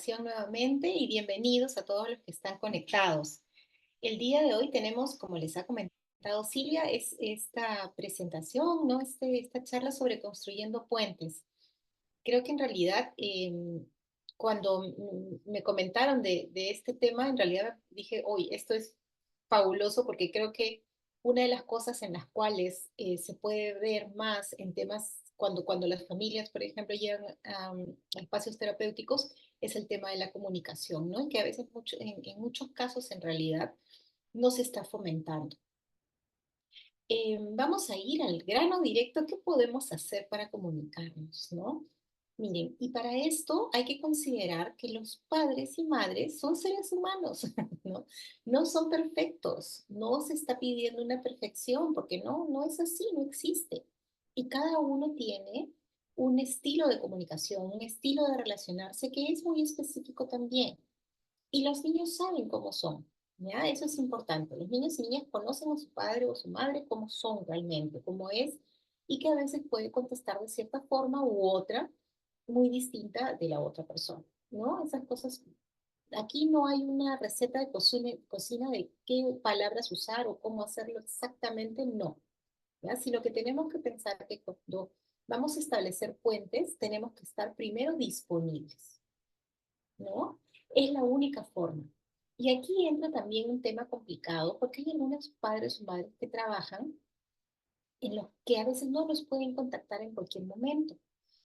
ocasión nuevamente y bienvenidos a todos los que están conectados. El día de hoy tenemos, como les ha comentado Silvia, es esta presentación, ¿no? Esta charla sobre construyendo puentes. Creo que en realidad, cuando me comentaron de este tema, en realidad dije, oye, esto es fabuloso porque creo que una de las cosas en las cuales se puede ver más en temas, cuando las familias, por ejemplo, llegan a espacios terapéuticos, es el tema de la comunicación, ¿no? Y que a veces, en muchos casos, en realidad, no se está fomentando. Vamos a ir al grano directo. ¿Qué podemos hacer para comunicarnos, no? Miren, y para esto hay que considerar que los padres y madres son seres humanos, ¿no? No son perfectos, no se está pidiendo una perfección, porque no es así, no existe. Y cada uno tiene un estilo de comunicación, un estilo de relacionarse que es muy específico también. Y los niños saben cómo son, ¿ya? Eso es importante. Los niños y niñas conocen a su padre o a su madre cómo son realmente, cómo es, y que a veces puede contestar de cierta forma u otra, muy distinta de la otra persona, ¿no? Esas cosas. Aquí no hay una receta de cocina de qué palabras usar o cómo hacerlo exactamente, no. ¿Ya? Sino que tenemos que pensar que cuando vamos a establecer puentes, tenemos que estar primero disponibles, ¿no? Es la única forma. Y aquí entra también un tema complicado, porque hay algunos padres o madres que trabajan en los que a veces no los pueden contactar en cualquier momento,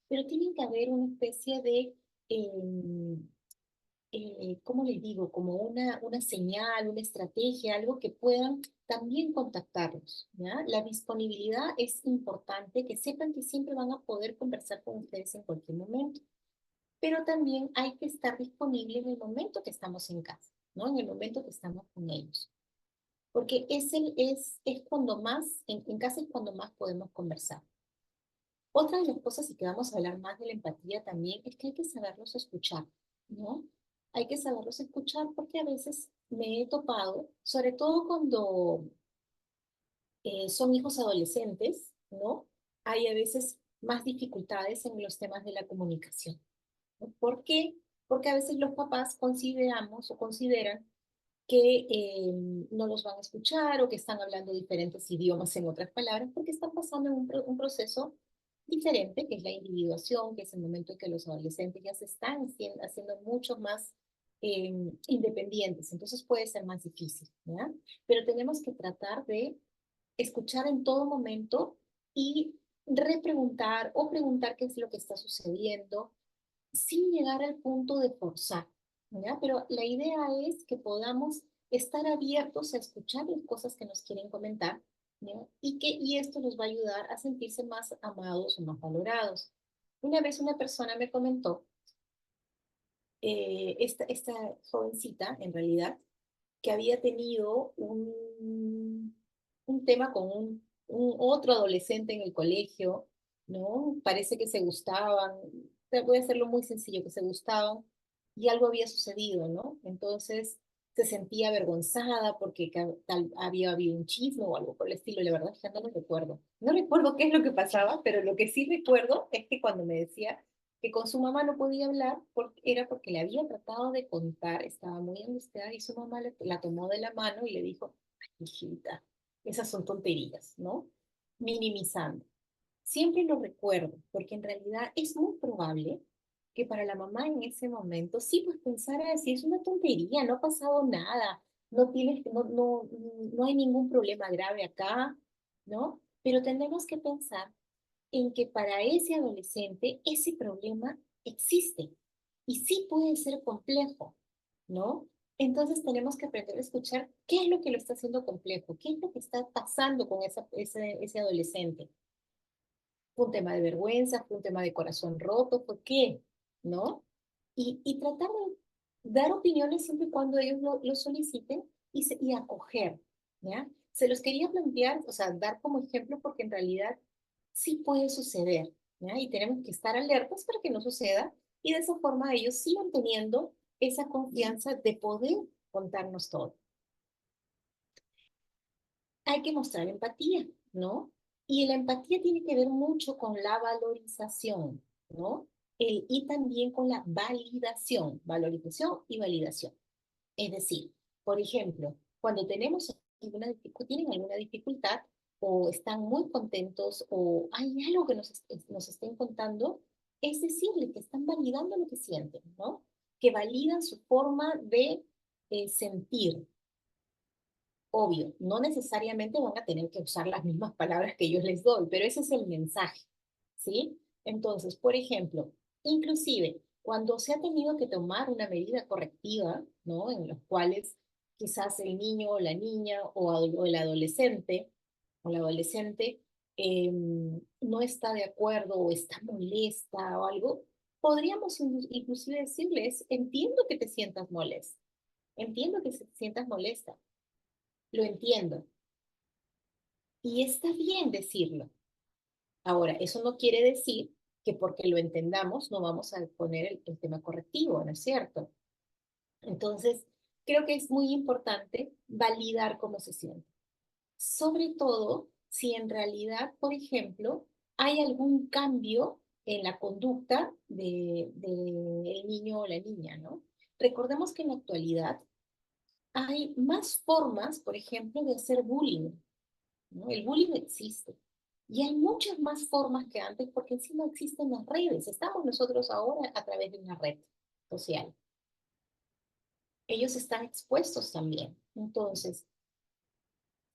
pero tiene que haber una especie de, eh, ¿cómo les digo? Como una señal, una estrategia, algo que puedan también contactarlos, ¿ya? La disponibilidad es importante, que sepan que siempre van a poder conversar con ustedes en cualquier momento, pero también hay que estar disponible en el momento que estamos en casa, ¿no? En el momento que estamos con ellos. Porque es cuando más, en casa es cuando más podemos conversar. Otra de las cosas, y que vamos a hablar más de la empatía también, es que hay que saberlos escuchar, ¿no? Hay que saberlos escuchar porque a veces me he topado, sobre todo cuando son hijos adolescentes, ¿no? Hay a veces más dificultades en los temas de la comunicación. ¿Por qué? Porque a veces los papás consideramos o consideran que no los van a escuchar o que están hablando diferentes idiomas, en otras palabras, porque están pasando en un proceso diferente, que es la individuación, que es el momento en que los adolescentes ya se están haciendo mucho más independientes. Entonces puede ser más difícil, ¿ya? Pero tenemos que tratar de escuchar en todo momento y repreguntar o preguntar qué es lo que está sucediendo sin llegar al punto de forzar, ¿ya? Pero la idea es que podamos estar abiertos a escuchar las cosas que nos quieren comentar, ¿ya? Y esto nos va a ayudar a sentirse más amados o más valorados. Una vez una persona me comentó, esta jovencita, en realidad, que había tenido un tema con un otro adolescente en el colegio, ¿no? Parece que se gustaban, voy a hacerlo muy sencillo, que se gustaban y algo había sucedido, ¿no? Entonces se sentía avergonzada porque tal había habido un chisme o algo por el estilo, la verdad es que no lo recuerdo. No recuerdo qué es lo que pasaba, pero lo que sí recuerdo es que cuando me decía que con su mamá no podía hablar era porque le había tratado de contar, estaba muy angustiada y su mamá la tomó de la mano y le dijo, "Ay, hijita, esas son tonterías, ¿no? Minimizando. Siempre lo recuerdo, porque en realidad es muy probable que para la mamá en ese momento sí pues pensara decir, es una tontería, no ha pasado nada, no hay ningún problema grave acá, ¿no? Pero tenemos que pensar en que para ese adolescente ese problema existe y sí puede ser complejo, ¿no? Entonces tenemos que aprender a escuchar qué es lo que lo está haciendo complejo, qué es lo que está pasando con ese adolescente. Fue un tema de vergüenza, fue un tema de corazón roto, ¿por qué? ¿No? Y tratar de dar opiniones siempre y cuando ellos lo soliciten y acoger, ¿ya? Se los quería plantear, o sea, dar como ejemplo porque en realidad sí puede suceder, ¿ya? Y tenemos que estar alertas para que no suceda y de esa forma ellos sigan teniendo esa confianza de poder contarnos todo. Hay que mostrar empatía, ¿no? Y la empatía tiene que ver mucho con la valorización, ¿no? Y también con la validación, valorización y validación. Es decir, por ejemplo, cuando tienen alguna dificultad o están muy contentos o hay algo que nos estén contando, es decirle que están validando lo que sienten, ¿no? Que validan su forma de sentir. Obvio, no necesariamente van a tener que usar las mismas palabras que yo les doy, pero ese es el mensaje, ¿sí? Entonces, por ejemplo, inclusive cuando se ha tenido que tomar una medida correctiva, ¿no? En los cuales quizás el niño o la niña o el adolescente o la adolescente no está de acuerdo o está molesta o algo, podríamos inclusive decirles, entiendo que te sientas molesta, entiendo que te sientas molesta, lo entiendo. Y está bien decirlo. Ahora, eso no quiere decir que porque lo entendamos no vamos a poner el tema correctivo, ¿no es cierto? Entonces, creo que es muy importante validar cómo se siente. Sobre todo si en realidad, por ejemplo, hay algún cambio en la conducta del niño o la niña, ¿no? Recordemos que en la actualidad hay más formas, por ejemplo, de hacer bullying, ¿no? El bullying existe. Y hay muchas más formas que antes porque encima existen las redes. Estamos nosotros ahora a través de una red social. Ellos están expuestos también. Entonces,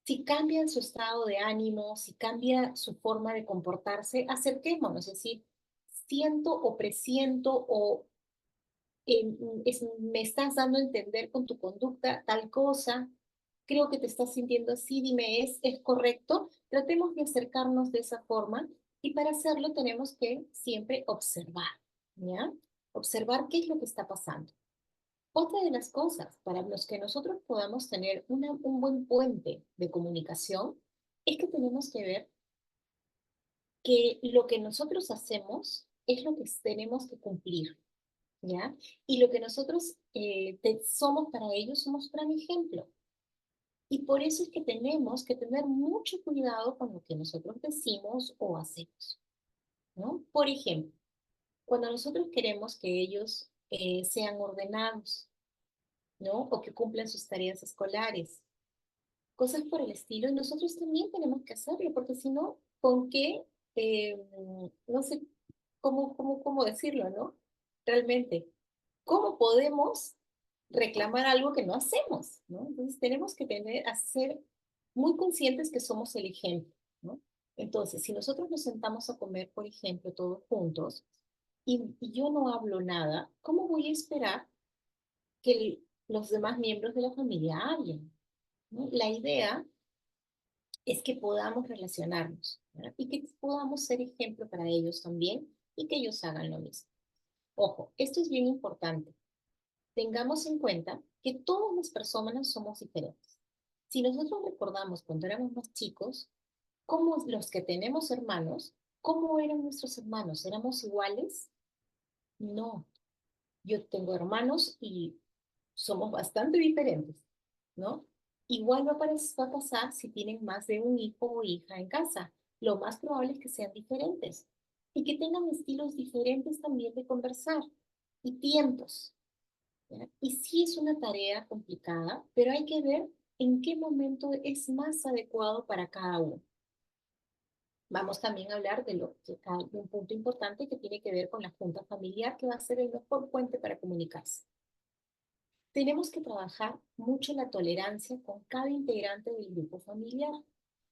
si cambia su estado de ánimo, si cambia su forma de comportarse, acerquémonos. Es decir, siento o presiento o me estás dando a entender con tu conducta tal cosa, creo que te estás sintiendo así, dime, ¿es correcto? Tratemos de acercarnos de esa forma y para hacerlo tenemos que siempre observar, ¿ya? Observar qué es lo que está pasando. Otra de las cosas para los que nosotros podamos tener un buen puente de comunicación es que tenemos que ver que lo que nosotros hacemos es lo que tenemos que cumplir. ¿Ya? Y lo que nosotros somos para ellos, somos un gran ejemplo. Y por eso es que tenemos que tener mucho cuidado con lo que nosotros decimos o hacemos, ¿no? Por ejemplo, cuando nosotros queremos que ellos sean ordenados, ¿no? O que cumplan sus tareas escolares, cosas por el estilo, y nosotros también tenemos que hacerlo, porque si no, ¿con qué? Eh, no sé cómo decirlo, ¿no? Realmente, ¿cómo podemos reclamar algo que no hacemos, ¿no? Entonces tenemos que ser muy conscientes que somos el ejemplo, ¿no? Entonces, si nosotros nos sentamos a comer, por ejemplo, todos juntos, y yo no hablo nada, ¿cómo voy a esperar que los demás miembros de la familia hablen? ¿No? La idea es que podamos relacionarnos, ¿verdad? Y que podamos ser ejemplo para ellos también y que ellos hagan lo mismo. Ojo, esto es bien importante. Tengamos en cuenta que todas las personas somos diferentes. Si nosotros recordamos cuando éramos más chicos, como los que tenemos hermanos, ¿cómo eran nuestros hermanos? ¿Éramos iguales? No. Yo tengo hermanos y somos bastante diferentes, ¿no? Igual va a pasar si tienen más de un hijo o hija en casa. Lo más probable es que sean diferentes y que tengan estilos diferentes también de conversar y tiempos. ¿Ya? Y sí es una tarea complicada, pero hay que ver en qué momento es más adecuado para cada uno. Vamos también a hablar de un punto importante que tiene que ver con la junta familiar, que va a ser el mejor puente para comunicarse. Tenemos que trabajar mucho la tolerancia con cada integrante del grupo familiar.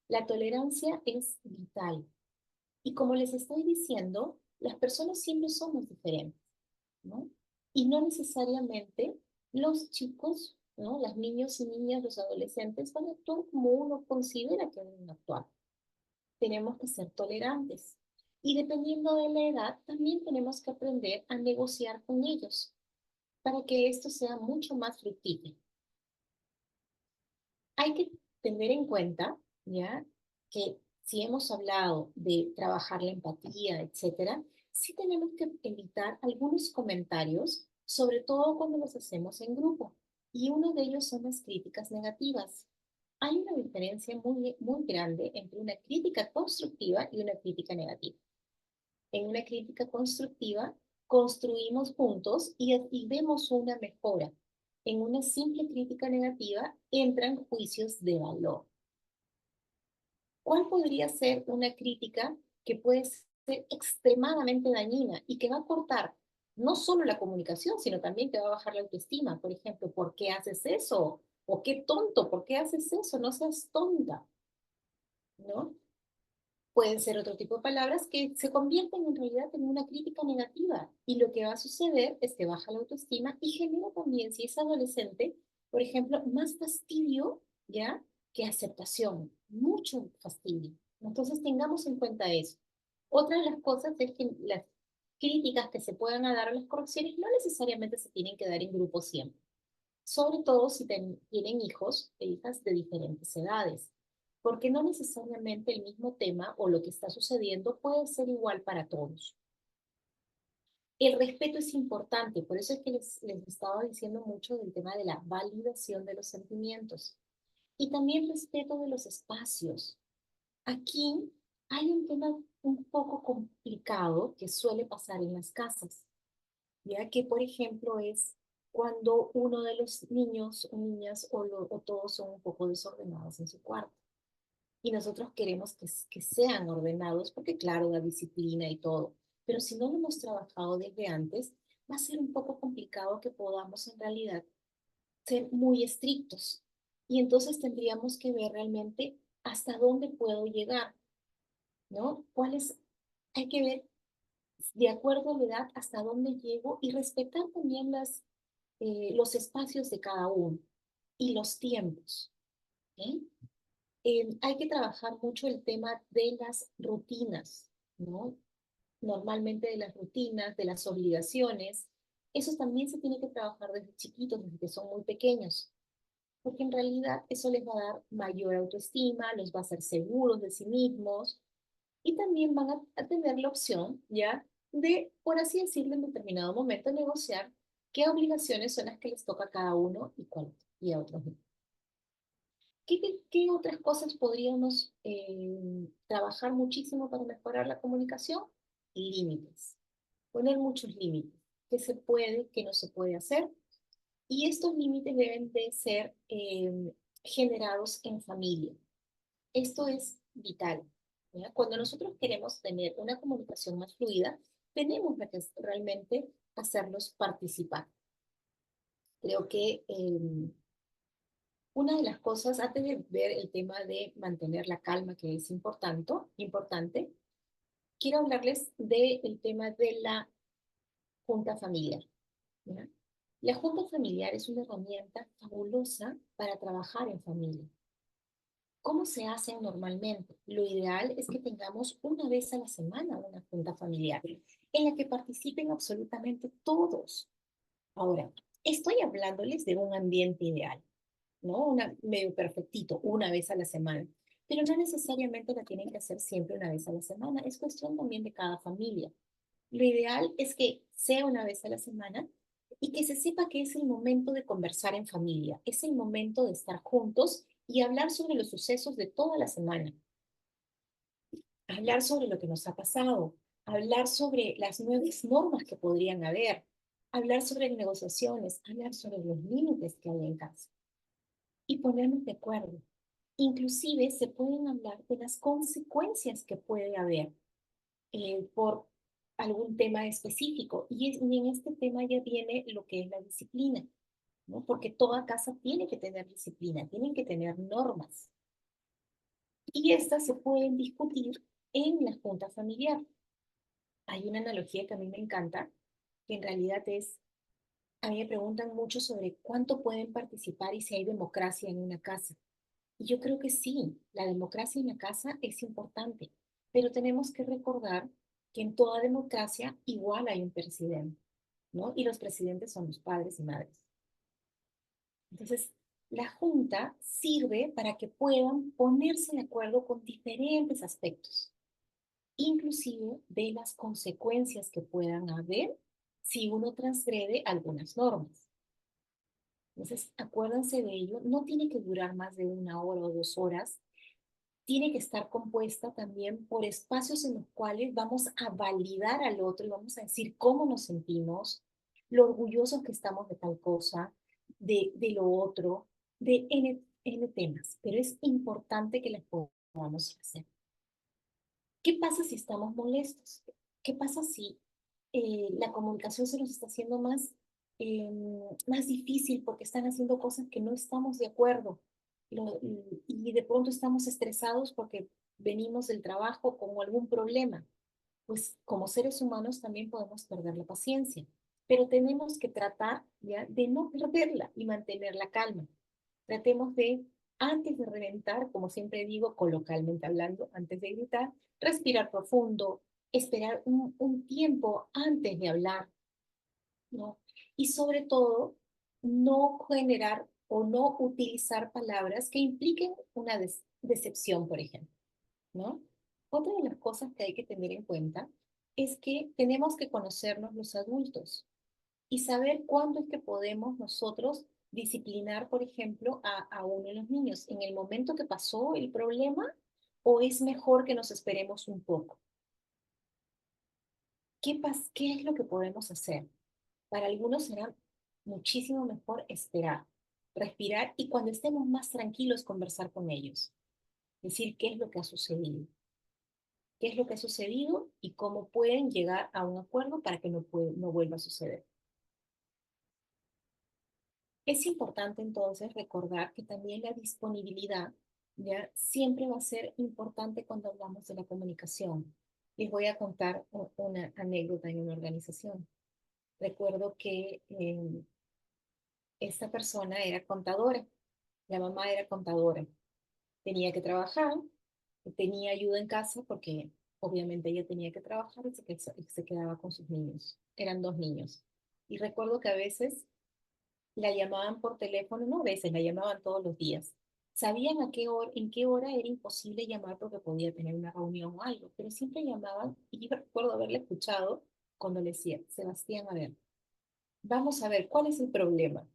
La tolerancia es vital. Y como les estoy diciendo, las personas siempre somos diferentes, ¿no? Y no necesariamente los chicos, ¿no? Las niños y niñas, los adolescentes van a actuar como uno considera que deben actuar. Tenemos que ser tolerantes. Y dependiendo de la edad, también tenemos que aprender a negociar con ellos para que esto sea mucho más fructífero. Hay que tener en cuenta, ¿ya? Que si hemos hablado de trabajar la empatía, etcétera, sí tenemos que evitar algunos comentarios, sobre todo cuando los hacemos en grupo. Y uno de ellos son las críticas negativas. Hay una diferencia muy grande entre una crítica constructiva y una crítica negativa. En una crítica constructiva construimos juntos y vemos una mejora. En una simple crítica negativa entran juicios de valor. ¿Cuál podría ser una crítica que puede ser extremadamente dañina y que va a cortar no solo la comunicación, sino también que va a bajar la autoestima? Por ejemplo, ¿por qué haces eso? O qué tonto, ¿por qué haces eso? No seas tonta, ¿no? Pueden ser otro tipo de palabras que se convierten en realidad en una crítica negativa. Y lo que va a suceder es que baja la autoestima y genera también, si es adolescente, por ejemplo, más fastidio, ¿ya? Que aceptación. Mucho fastidio. Entonces tengamos en cuenta eso. Otra de las cosas es que las críticas que se puedan dar a las correcciones no necesariamente se tienen que dar en grupo siempre, sobre todo si tienen hijos e hijas de diferentes edades, porque no necesariamente el mismo tema o lo que está sucediendo puede ser igual para todos. El respeto es importante, por eso es que les estaba diciendo mucho del tema de la validación de los sentimientos y también respeto de los espacios. Aquí hay un tema un poco complicado que suele pasar en las casas, ya que, por ejemplo, es cuando uno de los niños o niñas o todos son un poco desordenados en su cuarto. Y nosotros queremos que sean ordenados porque, claro, la disciplina y todo. Pero si no lo hemos trabajado desde antes, va a ser un poco complicado que podamos en realidad ser muy estrictos. Y entonces tendríamos que ver realmente hasta dónde puedo llegar, ¿no? Hay que ver de acuerdo a la edad hasta dónde llego y respetar también los espacios de cada uno y los tiempos. ¿Eh? Hay que trabajar mucho el tema de las rutinas, ¿no? Normalmente de las rutinas, de las obligaciones. Eso también se tiene que trabajar desde chiquitos, desde que son muy pequeños, porque en realidad eso les va a dar mayor autoestima, los va a hacer seguros de sí mismos y también van a tener la opción, ¿ya? De, por así decirlo, en determinado momento negociar qué obligaciones son las que les toca a cada uno y cuál y a otros no. ¿Qué otras cosas podríamos trabajar muchísimo para mejorar la comunicación? Límites. Poner muchos límites. ¿Qué se puede, qué no se puede hacer? Y estos límites deben de ser generados en familia. Esto es vital, ¿ya? Cuando nosotros queremos tener una comunicación más fluida, tenemos que realmente hacerlos participar. Creo que una de las cosas, antes de ver el tema de mantener la calma, que es importante, quiero hablarles del tema de la junta familiar, ¿ya? La junta familiar es una herramienta fabulosa para trabajar en familia. ¿Cómo se hacen normalmente? Lo ideal es que tengamos una vez a la semana una junta familiar en la que participen absolutamente todos. Ahora, estoy hablándoles de un ambiente ideal, ¿no? Medio perfectito, una vez a la semana. Pero no necesariamente la tienen que hacer siempre una vez a la semana. Es cuestión también de cada familia. Lo ideal es que sea una vez a la semana y que se sepa que es el momento de conversar en familia, es el momento de estar juntos y hablar sobre los sucesos de toda la semana, hablar sobre lo que nos ha pasado, hablar sobre las nuevas normas que podrían haber, hablar sobre negociaciones, hablar sobre los límites que hay en casa y ponernos de acuerdo. Inclusive se pueden hablar de las consecuencias que puede haber por algún tema específico. Y en este tema ya viene lo que es la disciplina, ¿no? Porque toda casa tiene que tener disciplina, tienen que tener normas. Y estas se pueden discutir en la junta familiar. Hay una analogía que a mí me encanta, que en realidad es, a mí me preguntan mucho sobre cuánto pueden participar y si hay democracia en una casa. Y yo creo que sí, la democracia en la casa es importante, pero tenemos que recordar que en toda democracia igual hay un presidente, ¿no? Y los presidentes son los padres y madres. Entonces, la junta sirve para que puedan ponerse de acuerdo con diferentes aspectos, inclusive de las consecuencias que puedan haber si uno transgrede algunas normas. Entonces, acuérdense de ello, no tiene que durar más de 1 hora o 2 horas, tiene que estar compuesta también por espacios en los cuales vamos a validar al otro y vamos a decir cómo nos sentimos, lo orgullosos que estamos de tal cosa, de lo otro, de N temas, pero es importante que las podamos hacer. ¿Qué pasa si estamos molestos? ¿Qué pasa si la comunicación se nos está haciendo eh, más difícil porque están haciendo cosas que no estamos de acuerdo? Y de pronto estamos estresados porque venimos del trabajo con algún problema. Pues como seres humanos también podemos perder la paciencia, pero tenemos que tratar ya de no perderla y mantener la calma. Tratemos de, antes de reventar, como siempre digo, coloquialmente hablando, antes de gritar, respirar profundo, esperar un tiempo antes de hablar, ¿no? Y sobre todo, no generar o no utilizar palabras que impliquen una decepción, por ejemplo, ¿no? Otra de las cosas que hay que tener en cuenta es que tenemos que conocernos los adultos y saber cuándo es que podemos nosotros disciplinar, por ejemplo, a uno de los niños. ¿En el momento que pasó el problema o es mejor que nos esperemos un poco? ¿Qué es lo que podemos hacer? Para algunos será muchísimo mejor esperar, respirar y cuando estemos más tranquilos conversar con ellos. Decir qué es lo que ha sucedido, qué es lo que ha sucedido y cómo pueden llegar a un acuerdo para que no vuelva a suceder. Es importante entonces recordar que también la disponibilidad ya siempre va a ser importante cuando hablamos de la comunicación. Les voy a contar una anécdota en una organización. Recuerdo que esta persona era contadora, la mamá era contadora, tenía que trabajar, tenía ayuda en casa porque obviamente ella tenía que trabajar y se quedaba con sus niños. Eran dos niños. Y recuerdo que a veces la llamaban por teléfono, no a veces, la llamaban todos los días. Sabían en qué hora era imposible llamar porque podía tener una reunión o algo, pero siempre llamaban y yo recuerdo haberle escuchado cuando le decía, Sebastián, a ver, vamos a ver, ¿cuál es el problema?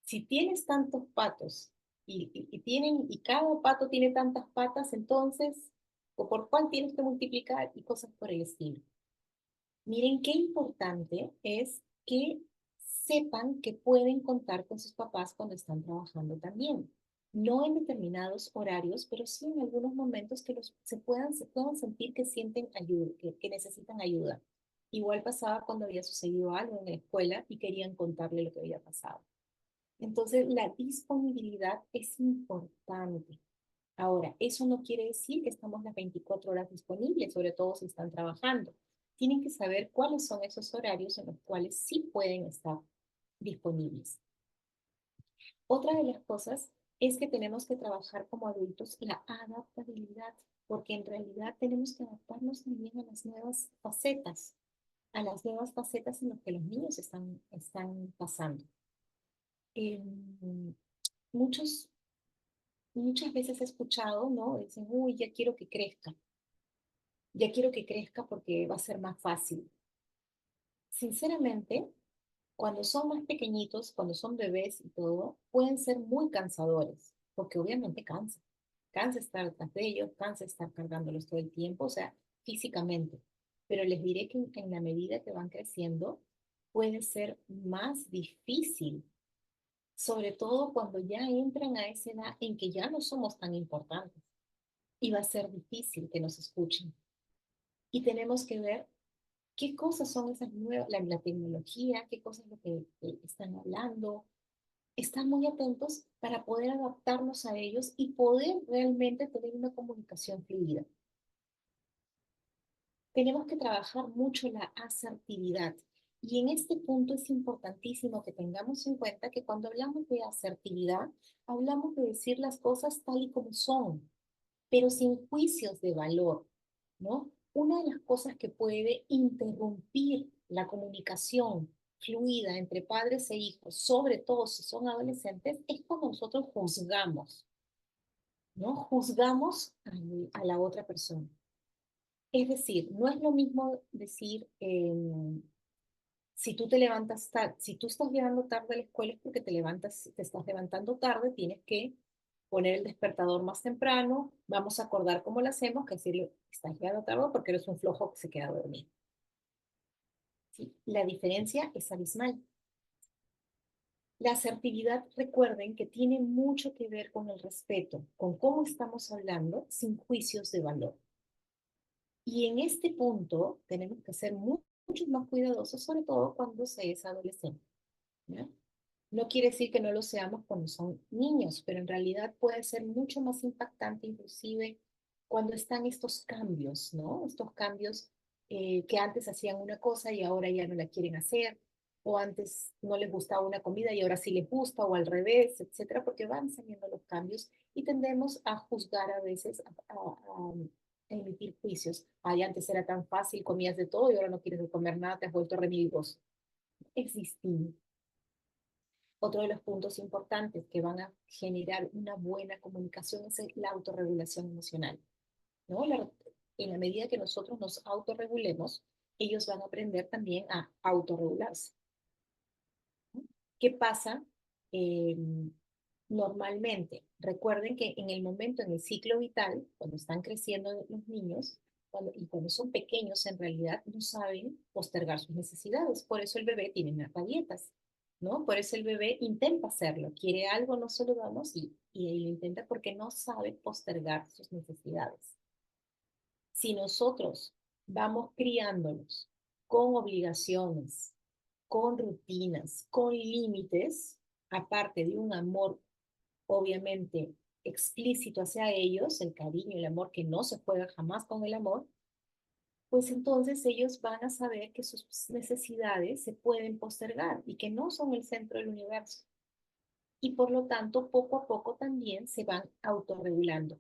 Si tienes tantos patos y cada pato tiene tantas patas, entonces, ¿o por cuál tienes que multiplicar? Y cosas por el estilo. Miren qué importante es que sepan que pueden contar con sus papás cuando están trabajando también. No en determinados horarios, pero sí en algunos momentos que se puedan sentir que sienten ayuda, que necesitan ayuda. Igual pasaba cuando había sucedido algo en la escuela y querían contarle lo que había pasado. Entonces, la disponibilidad es importante. Ahora, eso no quiere decir que estamos las 24 horas disponibles, sobre todo si están trabajando. Tienen que saber cuáles son esos horarios en los cuales sí pueden estar disponibles. Otra de las cosas es que tenemos que trabajar como adultos la adaptabilidad, porque en realidad tenemos que adaptarnos también a las nuevas facetas en las que los niños están pasando. Eh, muchos, muchas veces he escuchado, ¿no? Dicen, uy, ya quiero que crezca porque va a ser más fácil. Sinceramente, cuando son más pequeñitos, cuando son bebés y todo, pueden ser muy cansadores, porque obviamente cansa. Cansa estar detrás de ellos, cansa estar cargándolos todo el tiempo, o sea, físicamente. Pero les diré que en la medida que van creciendo, puede ser más difícil, sobre todo cuando ya entran a esa edad en que ya no somos tan importantes y va a ser difícil que nos escuchen. Y tenemos que ver qué cosas son esas nuevas, la tecnología, qué cosas es lo que están hablando. Estar muy atentos para poder adaptarnos a ellos y poder realmente tener una comunicación fluida. Tenemos que trabajar mucho la asertividad. Y en este punto es importantísimo que tengamos en cuenta que cuando hablamos de asertividad, hablamos de decir las cosas tal y como son, pero sin juicios de valor, ¿no? Una de las cosas que puede interrumpir la comunicación fluida entre padres e hijos, sobre todo si son adolescentes, es cuando nosotros juzgamos, ¿no? Juzgamos a la otra persona. Es decir, no es lo mismo decir, si tú te levantas tarde, si tú estás llegando tarde a la escuela es porque te estás levantando tarde, tienes que poner el despertador más temprano, vamos a acordar cómo lo hacemos, que decirle, estás llegando tarde porque eres un flojo que se queda dormido. ¿Sí? La diferencia es abismal. La asertividad, recuerden que tiene mucho que ver con el respeto, con cómo estamos hablando sin juicios de valor. Y en este punto tenemos que ser mucho más cuidadosos, sobre todo cuando se es adolescente. ¿No? No quiere decir que no lo seamos cuando son niños, pero en realidad puede ser mucho más impactante inclusive cuando están estos cambios, ¿no? Estos cambios que antes hacían una cosa y ahora ya no la quieren hacer, o antes no les gustaba una comida y ahora sí les gusta, o al revés, etcétera, porque van saliendo los cambios y tendemos a juzgar a veces, a emitir juicios. Ay, antes era tan fácil, comías de todo y ahora no quieres comer nada, te has vuelto remilgoso. Es distinto. Otro de los puntos importantes que van a generar una buena comunicación es la autorregulación emocional, ¿no? En la medida que nosotros nos autorregulemos, ellos van a aprender también a autorregularse. ¿No? ¿Qué pasa? Eh, Normalmente, recuerden que en el momento, en el ciclo vital, cuando están creciendo los niños, y cuando son pequeños, en realidad no saben postergar sus necesidades. Por eso el bebé tiene unas rabietas, ¿no? Por eso el bebé intenta hacerlo. Quiere algo, no se lo damos y lo intenta porque no sabe postergar sus necesidades. Si nosotros vamos criándolos con obligaciones, con rutinas, con límites, aparte de un amor obviamente explícito hacia ellos, el cariño y el amor que no se juega jamás con el amor, pues entonces ellos van a saber que sus necesidades se pueden postergar y que no son el centro del universo. Y por lo tanto, poco a poco también se van autorregulando.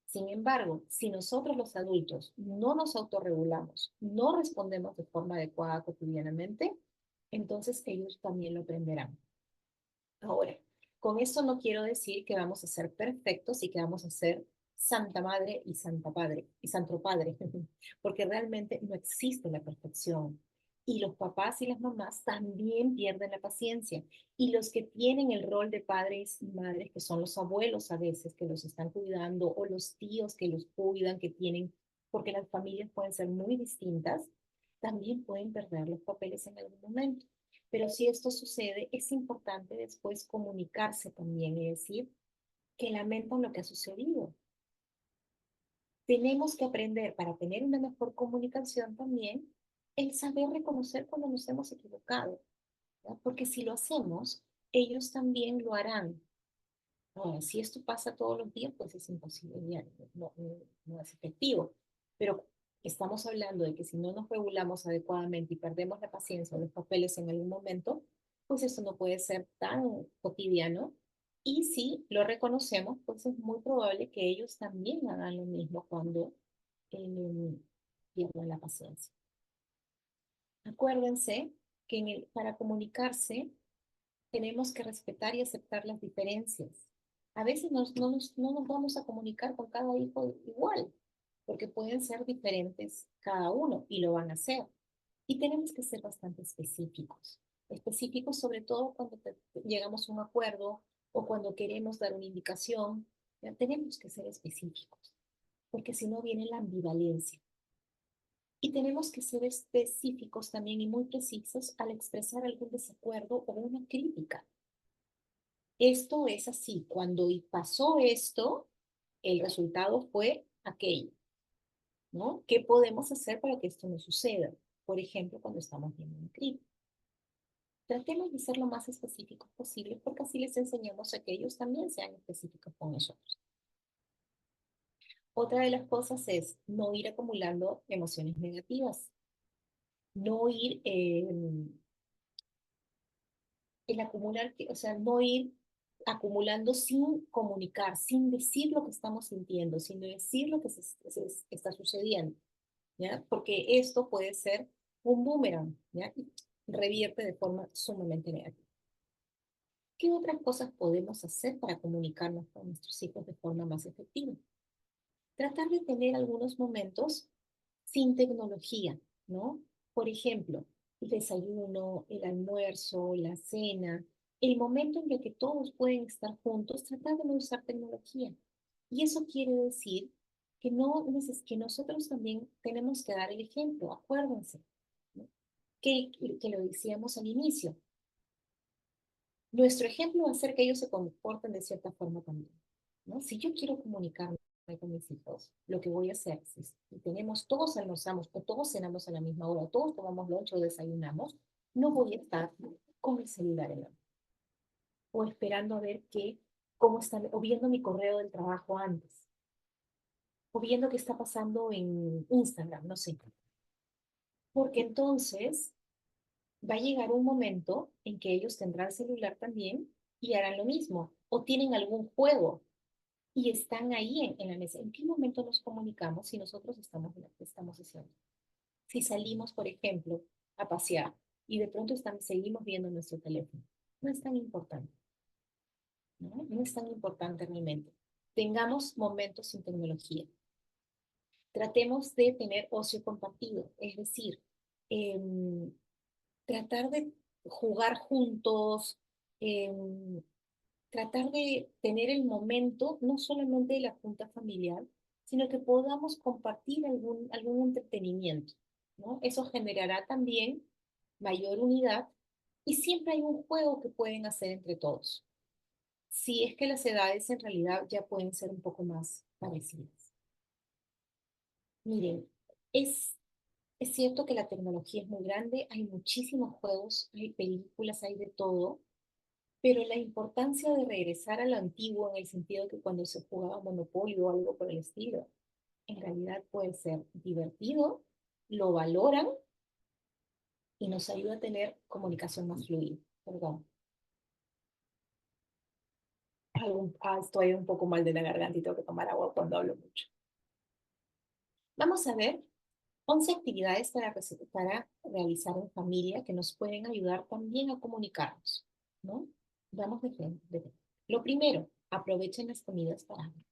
Sin embargo, si nosotros los adultos no nos autorregulamos, no respondemos de forma adecuada cotidianamente, entonces ellos también lo aprenderán. Ahora, con esto no quiero decir que vamos a ser perfectos y que vamos a ser Santa Madre y Santa Padre y Santo Padre, porque realmente no existe la perfección. Y los papás y las mamás también pierden la paciencia. Y los que tienen el rol de padres y madres, que son los abuelos a veces que los están cuidando, o los tíos que los cuidan, que tienen, porque las familias pueden ser muy distintas, también pueden perder los papeles en algún momento. Pero si esto sucede, es importante después comunicarse también y decir que lamentan lo que ha sucedido. Tenemos que aprender para tener una mejor comunicación también el saber reconocer cuando nos hemos equivocado, ¿verdad? Porque si lo hacemos, ellos también lo harán. Ahora, si esto pasa todos los días, pues es imposible, ya, no es efectivo. Pero estamos hablando de que si no nos regulamos adecuadamente y perdemos la paciencia o los papeles en algún momento, pues eso no puede ser tan cotidiano. Y si lo reconocemos, pues es muy probable que ellos también hagan lo mismo cuando eh, pierdan la paciencia. Acuérdense que para comunicarse tenemos que respetar y aceptar las diferencias. A veces no nos vamos a comunicar con cada hijo igual, porque pueden ser diferentes cada uno y lo van a hacer. Y tenemos que ser bastante específicos. Específicos sobre todo cuando llegamos a un acuerdo o cuando queremos dar una indicación. Ya tenemos que ser específicos, porque si no viene la ambivalencia. Y tenemos que ser específicos también y muy precisos al expresar algún desacuerdo o una crítica. Esto es así, cuando pasó esto, el resultado fue aquello, ¿no? ¿Qué podemos hacer para que esto no suceda? Por ejemplo, cuando estamos viendo un crimen. Tratemos de ser lo más específicos posible porque así les enseñamos a que ellos también sean específicos con nosotros. Otra de las cosas es no ir acumulando emociones negativas, no ir el acumular, o sea, no ir acumulando sin comunicar, sin decir lo que estamos sintiendo, sin decir lo que está sucediendo, ¿ya? Porque esto puede ser un boomerang, ¿ya? Y revierte de forma sumamente negativa. ¿Qué otras cosas podemos hacer para comunicarnos con nuestros hijos de forma más efectiva? Tratar de tener algunos momentos sin tecnología, ¿no? Por ejemplo, el desayuno, el almuerzo, la cena, el momento en el que todos pueden estar juntos, tratar de no usar tecnología. Y eso quiere decir que, que nosotros también tenemos que dar el ejemplo, acuérdense, ¿no? Que lo decíamos al inicio. Nuestro ejemplo va a ser que ellos se comporten de cierta forma también, ¿no? Si yo quiero comunicarme con mis hijos, lo que voy a hacer es, si tenemos, todos almorzamos, o todos cenamos a la misma hora, o todos tomamos lunch o desayunamos, no voy a estar con el celular en la mano, o esperando a ver cómo está, o viendo mi correo del trabajo antes, o viendo qué está pasando en Instagram, no sé. Porque entonces va a llegar un momento en que ellos tendrán celular también y harán lo mismo, o tienen algún juego y están ahí en la mesa. ¿En qué momento nos comunicamos si nosotros estamos en lo que estamos haciendo? Si salimos, por ejemplo, a pasear y de pronto seguimos viendo nuestro teléfono, no es tan importante, ¿no? No es tan importante realmente. Tengamos momentos sin tecnología. Tratemos de tener ocio compartido, es decir, em, tratar de jugar juntos, em, tratar de tener el momento, no solamente de la junta familiar, sino que podamos compartir algún entretenimiento, ¿no? Eso generará también mayor unidad y siempre hay un juego que pueden hacer entre todos. Si es que las edades en realidad ya pueden ser un poco más parecidas. Miren, es, es cierto que la tecnología es muy grande, hay muchísimos juegos, hay películas, hay de todo, pero la importancia de regresar a lo antiguo en el sentido que cuando se jugaba Monopolio o algo por el estilo, en realidad puede ser divertido, lo valoran y nos ayuda a tener comunicación más fluida. Perdón, estoy un poco mal de la garganta y tengo que tomar agua cuando hablo mucho. Vamos a ver 11 actividades para realizar en familia que nos pueden ayudar también a comunicarnos, ¿no? Vamos de frente. Lo primero, aprovechen las comidas para hablar.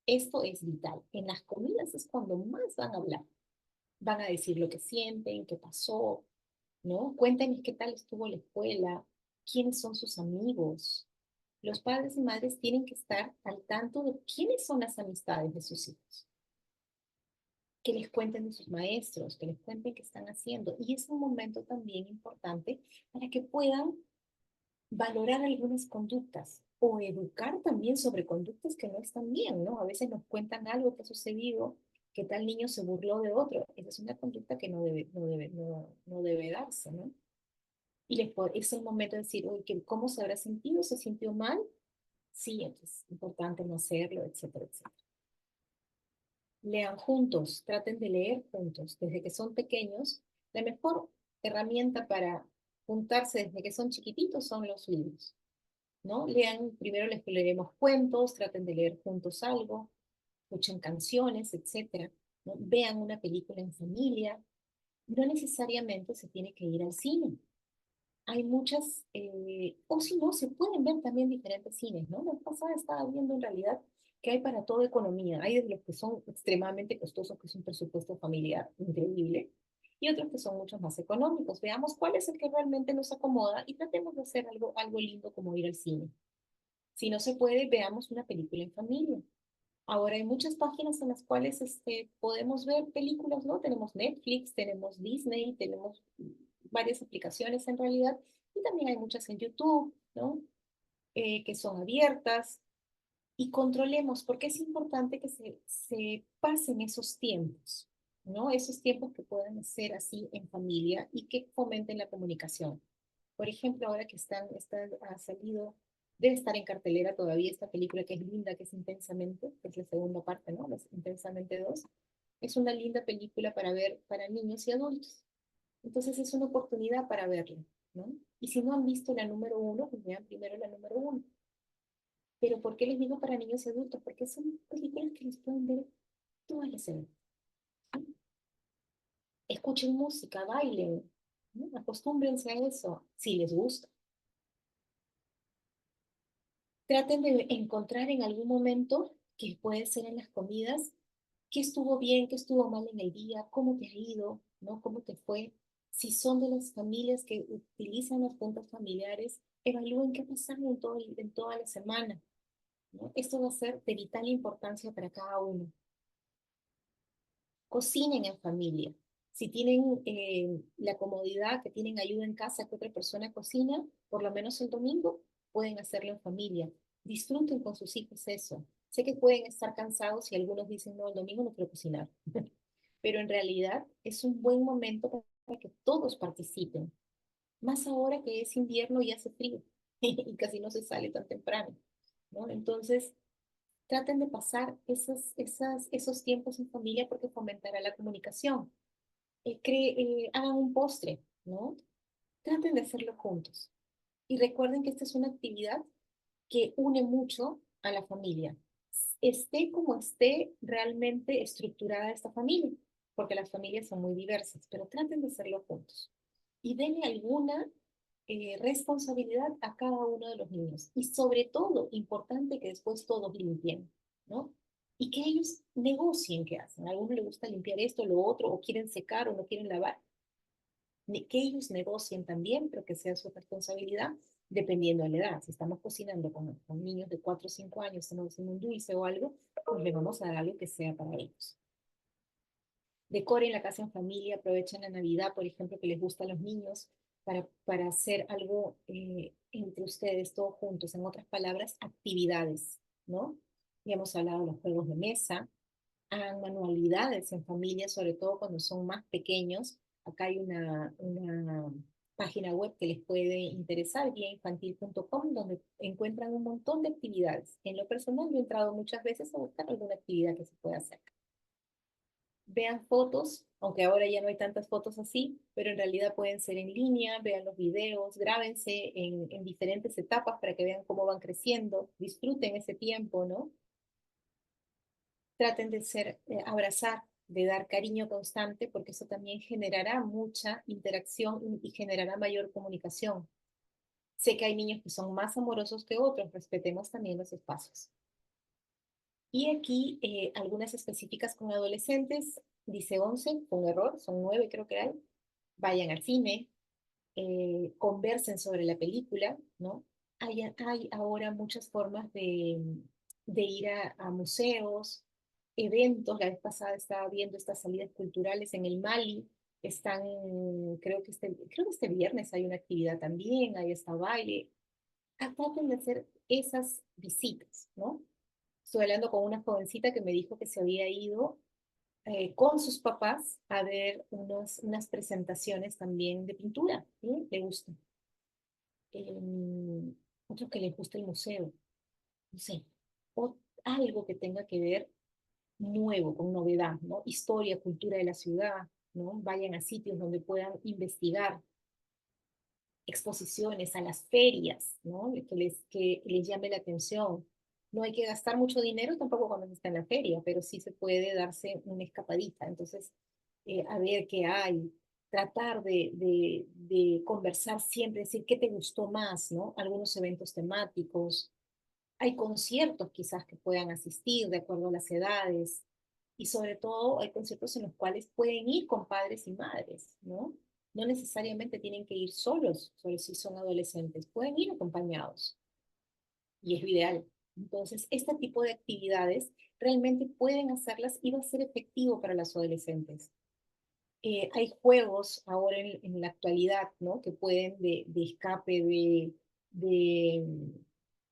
Esto es vital. En las comidas es cuando más van a hablar. Van a decir lo que sienten, qué pasó, ¿no? Cuéntenos qué tal estuvo la escuela, quiénes son sus amigos. Los padres y madres tienen que estar al tanto de quiénes son las amistades de sus hijos, que les cuenten de sus maestros, que les cuenten qué están haciendo. Y es un momento también importante para que puedan valorar algunas conductas o educar también sobre conductas que no están bien, ¿no? A veces nos cuentan algo que ha sucedido, que tal niño se burló de otro. Esa es una conducta que no debe darse, ¿no? Y es el momento de decir, oye, ¿cómo se habrá sentido? ¿Se sintió mal? Sí, es importante no hacerlo, etcétera, etcétera. Lean juntos, traten de leer juntos. Desde que son pequeños, la mejor herramienta para juntarse desde que son chiquititos son los libros, ¿no? Lean, primero les leeremos cuentos, traten de leer juntos algo, escuchen canciones, etcétera, ¿no? Vean una película en familia. No necesariamente se tiene que ir al cine. Hay muchas, o si no, se pueden ver también diferentes cines, ¿no? La vez pasada estaba viendo en realidad que hay para toda economía. Hay de los que son extremadamente costosos, que es un presupuesto familiar increíble, y otros que son mucho más económicos. Veamos cuál es el que realmente nos acomoda y tratemos de hacer algo lindo como ir al cine. Si no se puede, veamos una película en familia. Ahora hay muchas páginas en las cuales podemos ver películas, ¿no? Tenemos Netflix, tenemos Disney, tenemos varias aplicaciones en realidad, y también hay muchas en YouTube, ¿no? Que son abiertas. Y controlemos, porque es importante que se pasen esos tiempos, ¿no? Esos tiempos que puedan ser así en familia y que fomenten la comunicación. Por ejemplo, ahora que ha salido, debe estar en cartelera todavía esta película que es linda, que es Intensamente, que es la segunda parte, ¿no? Intensamente 2. Es una linda película para ver para niños y adultos. Entonces es una oportunidad para verla, ¿no? Y si no han visto la número uno, pues vean primero la número uno. Pero ¿por qué les digo para niños y adultos? Porque son películas que les pueden ver todas las edades. Escuchen música, bailen, ¿no? Acostúmbrense a eso, si les gusta. Traten de encontrar en algún momento, que puede ser en las comidas, qué estuvo bien, qué estuvo mal en el día, cómo te ha ido, ¿no? ¿Cómo te fue? Si son de las familias que utilizan las juntas familiares, Evalúen qué pasaron en toda la semana, ¿no? Esto va a ser de vital importancia para cada uno. Cocinen en familia. Si tienen la comodidad que tienen ayuda en casa, que otra persona cocina, por lo menos el domingo, pueden hacerlo en familia. Disfruten con sus hijos eso. Sé que pueden estar cansados y algunos dicen, no, el domingo no quiero cocinar. Pero en realidad es un buen momento para que todos participen. Más ahora que es invierno y hace frío y casi no se sale tan temprano, ¿no? Entonces, traten de pasar esos tiempos en familia porque fomentará la comunicación. Hagan un postre, ¿no? Traten de hacerlo juntos. Y recuerden que esta es una actividad que une mucho a la familia. Esté como esté realmente estructurada esta familia, porque las familias son muy diversas, pero traten de hacerlo juntos. Y denle alguna responsabilidad a cada uno de los niños. Y sobre todo, importante que después todos limpien, ¿no? Y que ellos negocien qué hacen. A algunos les gusta limpiar esto, lo otro, o quieren secar o no quieren lavar. Que ellos negocien también, pero que sea su responsabilidad, dependiendo de la edad. Si estamos cocinando con niños de 4 o 5 años, estamos haciendo un dulce o algo, pues le vamos a dar algo que sea para ellos. Decoren la casa en familia, aprovechen la Navidad, por ejemplo, que les gusta a los niños, para hacer algo entre ustedes todos juntos. En otras palabras, actividades, ¿no? Ya hemos hablado de los juegos de mesa, hagan manualidades en familia, sobre todo cuando son más pequeños. Acá hay una página web que les puede interesar, guiainfantil.com, donde encuentran un montón de actividades. En lo personal, yo he entrado muchas veces a buscar alguna actividad que se pueda hacer. Vean fotos, aunque ahora ya no hay tantas fotos así, pero en realidad pueden ser en línea, vean los videos, grábense en diferentes etapas para que vean cómo van creciendo, disfruten ese tiempo, ¿no? Traten de abrazar, de dar cariño constante, porque eso también generará mucha interacción y generará mayor comunicación. Sé que hay niños que son más amorosos que otros, respetemos también los espacios. Y aquí algunas específicas con adolescentes, dice 11, con error, son 9 creo que hay. Vayan al cine, conversen sobre la película, ¿no? Hay ahora muchas formas de ir a museos, eventos. La vez pasada estaba viendo estas salidas culturales en el Mali. Están, creo que este viernes hay una actividad también, ahí está baile. Traten de hacer esas visitas, ¿no? Estoy hablando con una jovencita que me dijo que se había ido con sus papás a ver unas presentaciones también de pintura, ¿sí? Le gusta. Eh, Otro que les gusta el museo, no sé, o algo que tenga que ver nuevo, con novedad, ¿no? Historia, cultura de la ciudad, ¿no? Vayan a sitios donde puedan investigar, exposiciones, a las ferias, ¿no? Que les llame la atención. No hay que gastar mucho dinero tampoco cuando se está en la feria, pero sí se puede darse una escapadita. Entonces, a ver qué hay, tratar de conversar siempre, decir qué te gustó más, ¿no? Algunos eventos temáticos. Hay conciertos quizás que puedan asistir de acuerdo a las edades. Y sobre todo hay conciertos en los cuales pueden ir con padres y madres, ¿no? No necesariamente tienen que ir solos, solo si son adolescentes, pueden ir acompañados y es lo ideal. Entonces, este tipo de actividades realmente pueden hacerlas y va a ser efectivo para los adolescentes. Hay juegos ahora en la actualidad, ¿no? Que pueden de escape,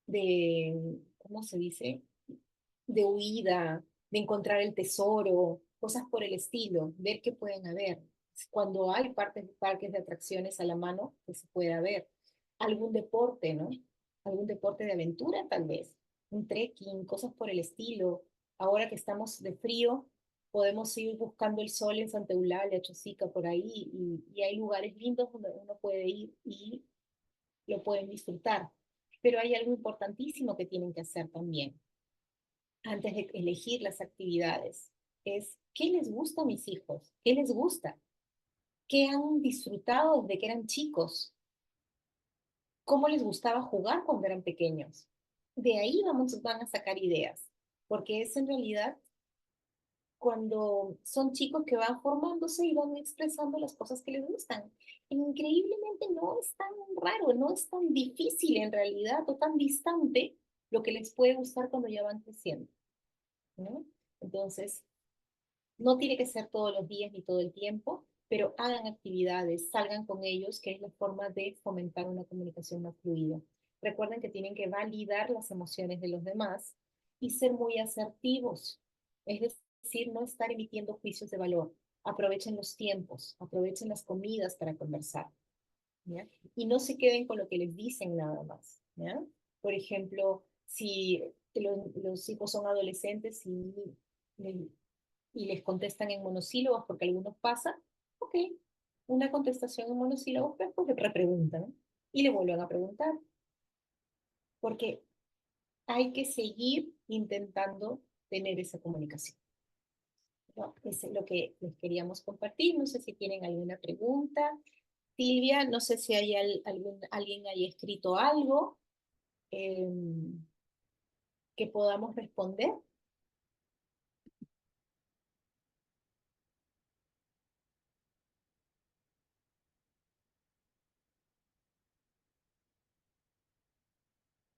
de, ¿cómo se dice? De huida, de encontrar el tesoro, cosas por el estilo, ver qué pueden haber. Cuando hay parques de atracciones a la mano, que se pueda ver. Algún deporte, ¿no? Algún deporte de aventura, tal vez. Un trekking, cosas por el estilo. Ahora que estamos de frío, podemos ir buscando el sol en Santa Eulalia, Chosica, por ahí, y hay lugares lindos donde uno puede ir y lo pueden disfrutar. Pero hay algo importantísimo que tienen que hacer también antes de elegir las actividades. Es, ¿qué les gusta a mis hijos? ¿Qué les gusta? ¿Qué han disfrutado desde que eran chicos? ¿Cómo les gustaba jugar cuando eran pequeños? De ahí van a sacar ideas, porque es en realidad cuando son chicos que van formándose y van expresando las cosas que les gustan. Increíblemente no es tan raro, no es tan difícil en realidad o tan distante lo que les puede gustar cuando ya van creciendo, ¿no? Entonces, no tiene que ser todos los días ni todo el tiempo, pero hagan actividades, salgan con ellos, que es la forma de fomentar una comunicación más fluida. Recuerden que tienen que validar las emociones de los demás y ser muy asertivos, es decir, no estar emitiendo juicios de valor. Aprovechen los tiempos, aprovechen las comidas para conversar, ¿ya? Y no se queden con lo que les dicen nada más, ¿ya? Por ejemplo, si los hijos son adolescentes y les contestan en monosílabos, porque algunos pasa, ok, una contestación en monosílabos, pero pues le repreguntan y le vuelven a preguntar, porque hay que seguir intentando tener esa comunicación, ¿no? Eso es lo que les queríamos compartir. No sé si tienen alguna pregunta. Silvia, no sé si hay alguien haya escrito algo eh, que podamos responder.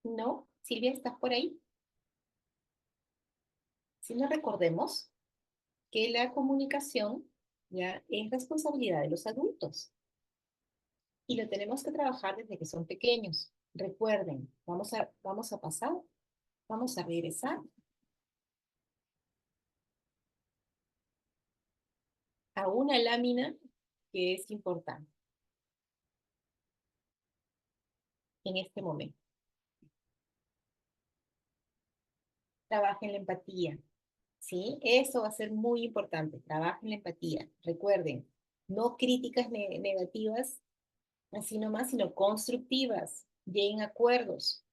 ¿No? Silvia, ¿estás por ahí? Si no, recordemos que la comunicación ya es responsabilidad de los adultos y lo tenemos que trabajar desde que son pequeños. Recuerden, vamos a pasar, vamos a regresar a una lámina que es importante en este momento. Trabajen la empatía, ¿sí? Eso va a ser muy importante. Trabajen la empatía. Recuerden, no críticas negativas, así nomás, sino constructivas. Lleguen a acuerdos.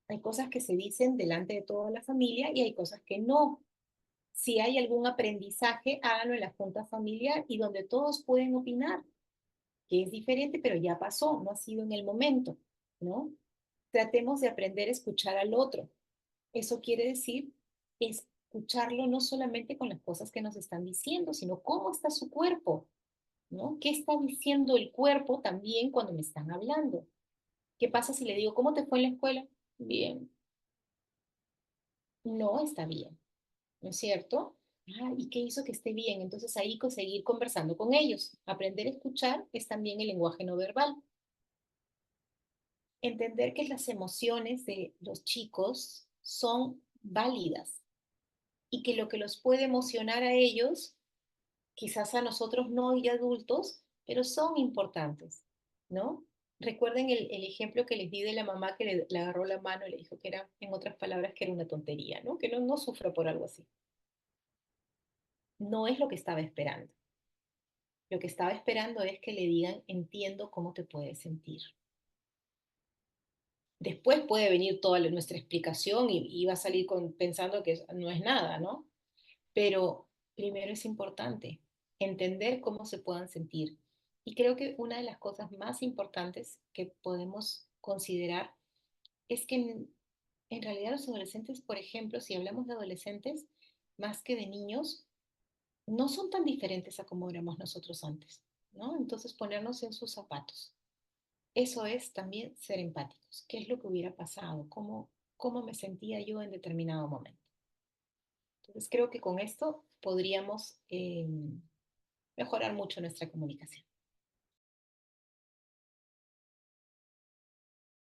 Hay cosas que se dicen delante de toda la familia y hay cosas que no. Si hay algún aprendizaje, háganlo en la junta familiar y donde todos pueden opinar, que es diferente, pero ya pasó, no ha sido en el momento, ¿no? Tratemos de aprender a escuchar al otro. Eso quiere decir escucharlo no solamente con las cosas que nos están diciendo, sino cómo está su cuerpo, ¿no? ¿Qué está diciendo el cuerpo también cuando me están hablando? ¿Qué pasa si le digo, ¿cómo te fue en la escuela? Bien, no está bien, ¿no es cierto? Ah, ¿y qué hizo que esté bien? Entonces ahí seguir conversando con ellos. Aprender a escuchar es también el lenguaje no verbal. Entender que las emociones de los chicos son válidas y que lo que los puede emocionar a ellos, quizás a nosotros no y adultos, pero son importantes, ¿no? Recuerden el ejemplo que les di de la mamá que le agarró la mano y le dijo que era, en otras palabras, que era una tontería, ¿no? Que no sufra por algo así. No es lo que estaba esperando. Lo que estaba esperando es que le digan, entiendo cómo te puedes sentir. Después puede venir toda nuestra explicación y va a salir pensando que no es nada, ¿no? Pero primero es importante entender cómo se puedan sentir. Y creo que una de las cosas más importantes que podemos considerar es que en realidad los adolescentes, por ejemplo, si hablamos de adolescentes, más que de niños, no son tan diferentes a como éramos nosotros antes, ¿no? Entonces ponernos en sus zapatos. Eso es también ser empáticos. ¿Qué es lo que hubiera pasado? ¿Cómo me sentía yo en determinado momento? Entonces creo que con esto podríamos mejorar mucho nuestra comunicación.